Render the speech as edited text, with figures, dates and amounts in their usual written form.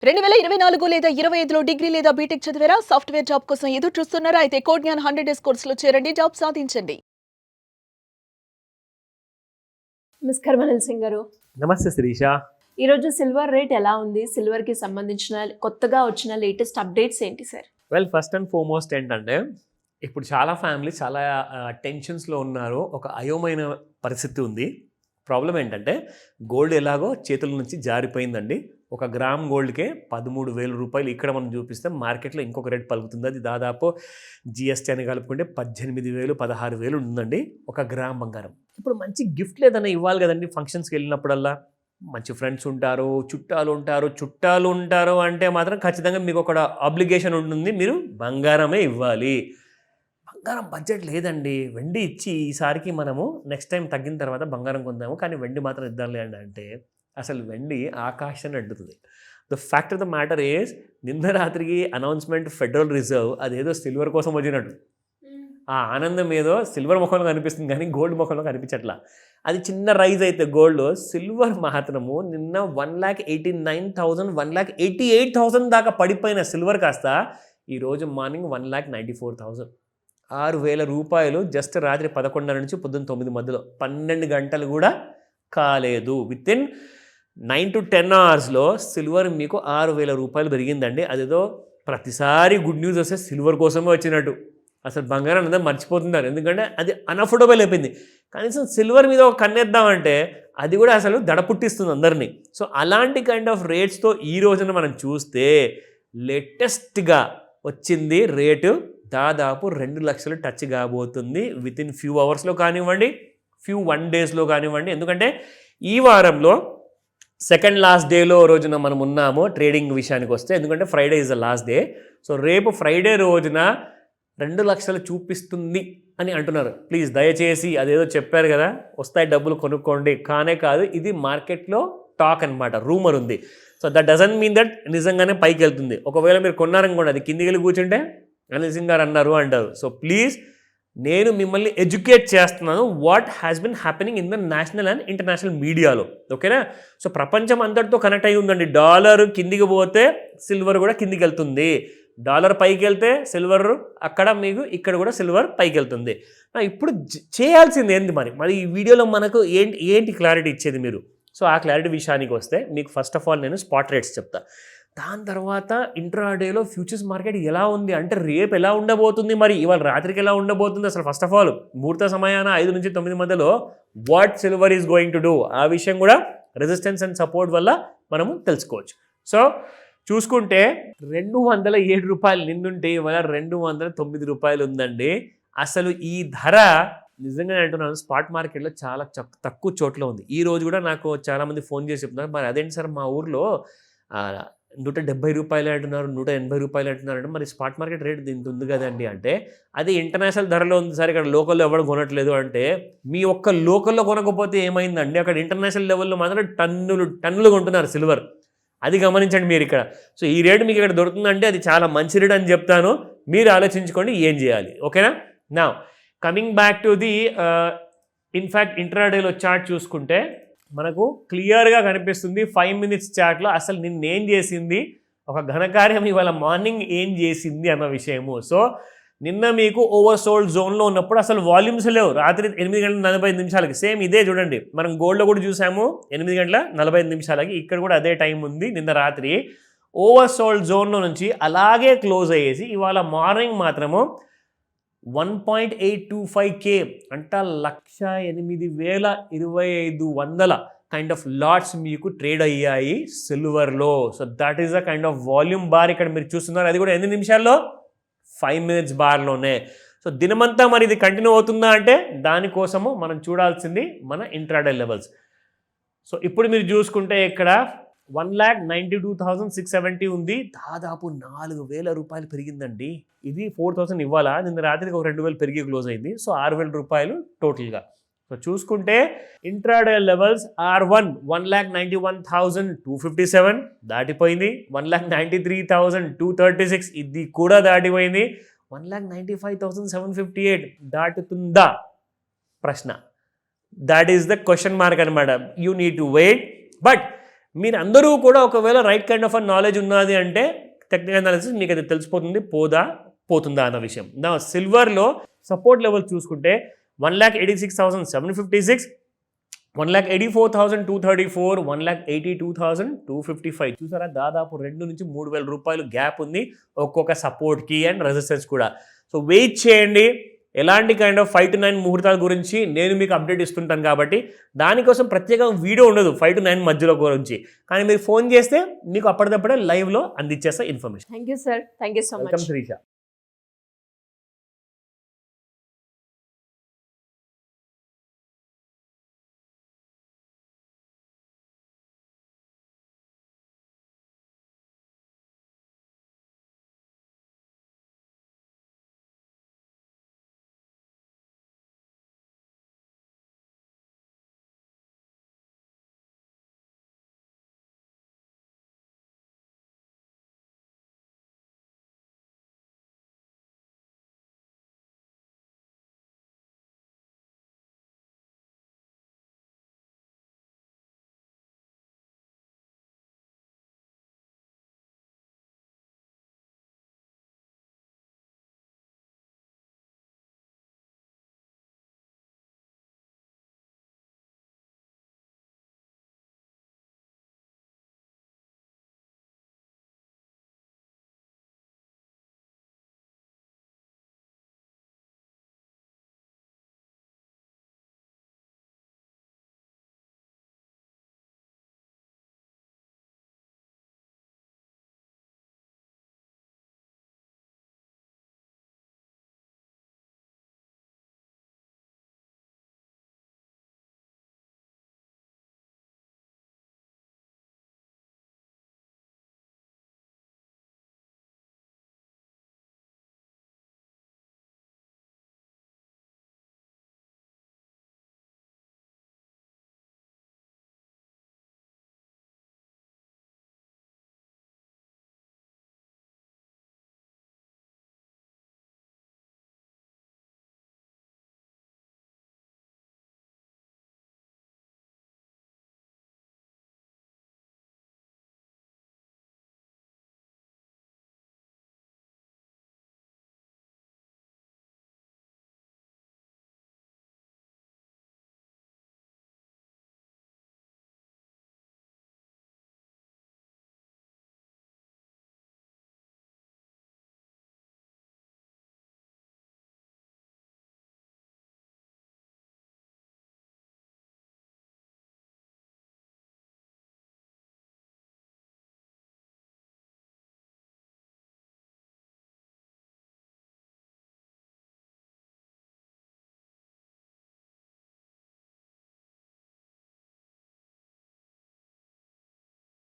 2024 లేదా 25లో డిగ్రీ లేదా బీటెక్ చదివారా? సాఫ్ట్‌వేర్ జాబ్ కోసం ఎదురు చూస్తున్నారా? అయితే కోడ్ జ్ఞాన్ 100 డేస్ కోర్సులో చేరండి. జాబ్ సాధించండి. నమస్కారం అనిల్ సింగ్ గారు. నమస్తే శిరీష. ఈరోజు సిల్వర్ రేట్ ఎలా ఉంది? సిల్వర్కి సంబంధించిన కొత్తగా వచ్చిన లేటెస్ట్ అప్డేట్స్ ఏంటి సార్? ఫస్ట్ అండ్ ఫార్మోస్ట్ ఏంటంటే ఇప్పుడు చాలా ఫ్యామిలీ చాలా టెన్షన్స్లో ఉన్నారు. ఒక అయోమైన పరిస్థితి ఉంది. ప్రాబ్లం ఏంటంటే గోల్డ్ ఎలాగో చేతుల నుంచి జారిపోయిందండి. ఒక గ్రామ్ గోల్డ్కే 13,000 రూపాయలు ఇక్కడ మనం చూపిస్తే మార్కెట్లో ఇంకొక రేట్ పలుకుతుంది. అది దాదాపు జిఎస్టీ అని కలుపుకుంటే 18,000 16,000 ఉందండి ఒక గ్రామ్ బంగారం. ఇప్పుడు మంచి గిఫ్ట్ ఏదైనా ఇవ్వాలి కదండి. ఫంక్షన్స్కి వెళ్ళినప్పుడల్లా మంచి ఫ్రెండ్స్ ఉంటారు, చుట్టాలు ఉంటారు అంటే మాత్రం ఖచ్చితంగా మీకు ఒక ఆబ్లిగేషన్ ఉంటుంది, మీరు బంగారమే ఇవ్వాలి. బంగారం బడ్జెట్ లేదండి, వెండి ఇచ్చి ఈసారికి మనము నెక్స్ట్ టైం తగ్గిన తర్వాత బంగారం కొందాము, కానీ వెండి మాత్రం ఇద్దాంలే అండి అంటే అసలు వెండి ఆకాశాన్ని అడ్డుతుంది. The fact of the matter is నిన్న రాత్రికి అనౌన్స్మెంట్ ఫెడరల్ రిజర్వ్ అదేదో సిల్వర్ కోసం వచ్చినట్టు ఆ ఆనందం ఏదో సిల్వర్ ముఖంలో కనిపిస్తుంది కానీ గోల్డ్ ముఖంలో కనిపించట్లా. అది చిన్న రైజ్ అయితే గోల్డ్, సిల్వర్ మాత్రము నిన్న 1,89,000 1,88,000 దాకా పడిపోయిన సిల్వర్ కాస్త ఈరోజు మార్నింగ్ 1,94,000. 6,000 రూపాయలు జస్ట్ రాత్రి 11 నుంచి పొద్దున్న 9 మధ్యలో 12 గంటలు కూడా కాలేదు. వితిన్ 9 to 10 అవర్స్లో సిల్వర్ మీకు 6,000 రూపాయలు పెరిగిందండి. అదేదో ప్రతిసారి గుడ్ న్యూస్ వస్తే సిల్వర్ కోసమే వచ్చినట్టు అసలు బంగారం అందరూ మర్చిపోతున్నారు, ఎందుకంటే అది అన్అఫోర్డబుల్ అయిపోయింది. కనీసం సిల్వర్ మీద ఒక కన్నేద్దామంటే అది కూడా అసలు దడ పుట్టిస్తుంది అందరినీ. సో అలాంటి కైండ్ ఆఫ్ రేట్స్తో ఈ రోజున మనం చూస్తే లేటెస్ట్గా వచ్చింది రేటు దాదాపు 2 లక్షలు టచ్ కాబోతుంది. వితిన్ ఫ్యూ అవర్స్లో కానివ్వండి, ఫ్యూ 1 డేస్లో కానివ్వండి. ఎందుకంటే ఈ వారంలో సెకండ్ లాస్ట్ డేలో రోజున మనం ఉన్నాము ట్రేడింగ్ విషయానికి వస్తే, ఎందుకంటే Friday is the last day. So రేపు ఫ్రైడే రోజున 2 లక్షలు చూపిస్తుంది అని అంటున్నారు. ప్లీజ్ దయచేసి అదేదో చెప్పారు కదా వస్తాయి డబ్బులు కొనుక్కోండి, కానే కాదు, ఇది మార్కెట్లో టాక్ అనమాట, రూమర్ ఉంది. So that doesn't mean that నిజంగానే పైకి వెళ్తుంది. ఒకవేళ మీరు కొన్నారనుకోండి అది కిందికి వెళ్ళి కూర్చుంటే అనిల్ సింగ్ గారు అన్నారు అంటారు. సో ప్లీజ్ నేను మిమ్మల్ని ఎడ్యుకేట్ చేస్తున్నాను what has been happening in the national and international మీడియాలో, ఓకేనా? సో ప్రపంచం అంతటితో కనెక్ట్ అయి ఉందండి. డాలర్ కిందికి పోతే సిల్వర్ కూడా కిందికి వెళ్తుంది, డాలర్ పైకి వెళ్తే సిల్వర్ అక్కడ మీకు ఇక్కడ కూడా సిల్వర్ పైకి వెళ్తుంది. ఇప్పుడు చేయాల్సింది ఏంటి మరి ఈ వీడియోలో మనకు ఏంటి క్లారిటీ ఇచ్చేది మీరు? సో ఆ క్లారిటీ విషయానికి వస్తే మీకు ఫస్ట్ ఆఫ్ ఆల్ నేను స్పాట్ రేట్స్ చెప్తా. దాని తర్వాత ఇంట్రాడేలో ఫ్యూచర్స్ మార్కెట్ ఎలా ఉంది అంటే రేపు ఎలా ఉండబోతుంది, మరి ఇవాళ రాత్రికి ఎలా ఉండబోతుంది, అసలు ఫస్ట్ ఆఫ్ ఆల్ ముహూర్త సమయాన 5 నుంచి 9 మధ్యలో what silver is going to do, ఆ విషయం కూడా రెసిస్టెన్స్ అండ్ సపోర్ట్ వల్ల మనము తెలుసుకోవచ్చు. సో చూసుకుంటే 207 రూపాయలు నిన్నుంటే ఇవాళ 209 రూపాయలు ఉందండి. అసలు ఈ ధర నిజంగా అంటున్నాను స్పాట్ మార్కెట్లో చాలా తక్కువ చోట్ల ఉంది. ఈ రోజు కూడా నాకు చాలామంది ఫోన్ చేసి చెప్తున్నారు, మరి అదేంటి సార్ మా ఊర్లో 170 రూపాయలు అంటున్నారు, 180 రూపాయలు అంటున్నారు, మరి స్పాట్ మార్కెట్ రేట్ దీంతో ఉంది కదండి అంటే అది ఇంటర్నేషనల్ ధరలో ఉంది సార్, ఇక్కడ లోకల్లో ఎవరు కొనట్లేదు అంటే మీ ఒక్క లోకల్లో కొనకపోతే ఏమైందండి, అక్కడ ఇంటర్నేషనల్ లెవెల్లో మాత్రం టన్నులు కొంటున్నారు సిల్వర్. అది గమనించండి మీరు ఇక్కడ. సో ఈ రేటు మీకు ఇక్కడ దొరుకుతుందంటే అది చాలా మంచి రేట్ అని చెప్తాను, మీరు ఆలోచించుకోండి ఏం చేయాలి, ఓకేనా? నా coming back to the in fact ఇంట్రాడేలో చార్ట్ చూసుకుంటే మనకు క్లియర్గా కనిపిస్తుంది 5 minutes చార్ట్లో అసలు నిన్నేం చేసింది, ఒక ఘనకార్యం ఇవాళ మార్నింగ్ ఏం చేసింది అన్న విషయము. సో నిన్న మీకు ఓవర్ సోల్డ్ జోన్లో ఉన్నప్పుడు అసలు వాల్యూమ్స్ లేవు. రాత్రి 8:45 సేమ్ ఇదే చూడండి, మనం గోల్డ్లో కూడా చూసాము 8:45 ఇక్కడ కూడా అదే టైం ఉంది. నిన్న రాత్రి ఓవర్ సోల్డ్ జోన్లో నుంచి అలాగే క్లోజ్ అయ్యేసి ఇవాళ మార్నింగ్ మాత్రము 1.825K అంటే 1,08,2500 కైండ్ ఆఫ్ లాట్స్ మీకు ట్రేడ్ అయ్యాయి సిల్వర్లో. So that is the kind of volume bar ఇక్కడ మీరు చూస్తున్నారు. అది కూడా 8 నిమిషాల్లో 5 minutes బార్లోనే. సో దినమంతా మరి ఇది కంటిన్యూ అవుతుందా అంటే దానికోసము మనం చూడాల్సింది మన ఇంట్రాడే లెవెల్స్. సో ఇప్పుడు మీరు చూసుకుంటే ఇక్కడ 1,92,670 ఉంది, దాదాపు 4,000 రూపాయలు పెరిగిందండి. ఇది 4,000 ఇవ్వాలా, నిన్న రాత్రికి ఒక 2,000 పెరిగి క్లోజ్ అయింది. సో 6,000 రూపాయలు టోటల్గా. సో చూసుకుంటే ఇంట్రాడే లెవెల్స్ R1 1,91,257 దాటిపోయింది, 1,93,236 ఇది కూడా దాటిపోయింది, 1,95,758 దాటుతుందా ప్రశ్న. That is the question mark అనమాట. You need to wait. But మీరు అందరూ కూడా ఒకవేళ రైట్ కైండ్ ఆఫ్ నాలెడ్జ్ ఉన్నది అంటే టెక్నికల్ అనాలిసిస్ మీకు అది తెలిసిపోతుంది, పోతుందా అన్న విషయం. నా సిల్వర్లో సపోర్ట్ లెవెల్ చూసుకుంటే 1,86,756, 1,84,234, 1,82,255. చూసారా, దాదాపు 2 నుంచి 3,000 రూపాయలు గ్యాప్ ఉంది ఒక్కొక్క సపోర్ట్కి అండ్ రెసిస్టెన్స్ కూడా. సో వెయిట్ చేయండి. ఎలాంటి కైండ్ ఆఫ్ 5 to 9 ముహూర్తాల గురించి నేను మీకు అప్డేట్ ఇస్తుంటాను కాబట్టి దానికోసం ప్రత్యేకంగా వీడియో ఉండదు 5 to 9 మధ్యలో గురించి. కానీ మీరు ఫోన్ చేస్తే మీకు అప్పటిదప్పుడే లైవ్లో అందించేస్తా information. Thank you sir, thank you so much. Welcome Srisha.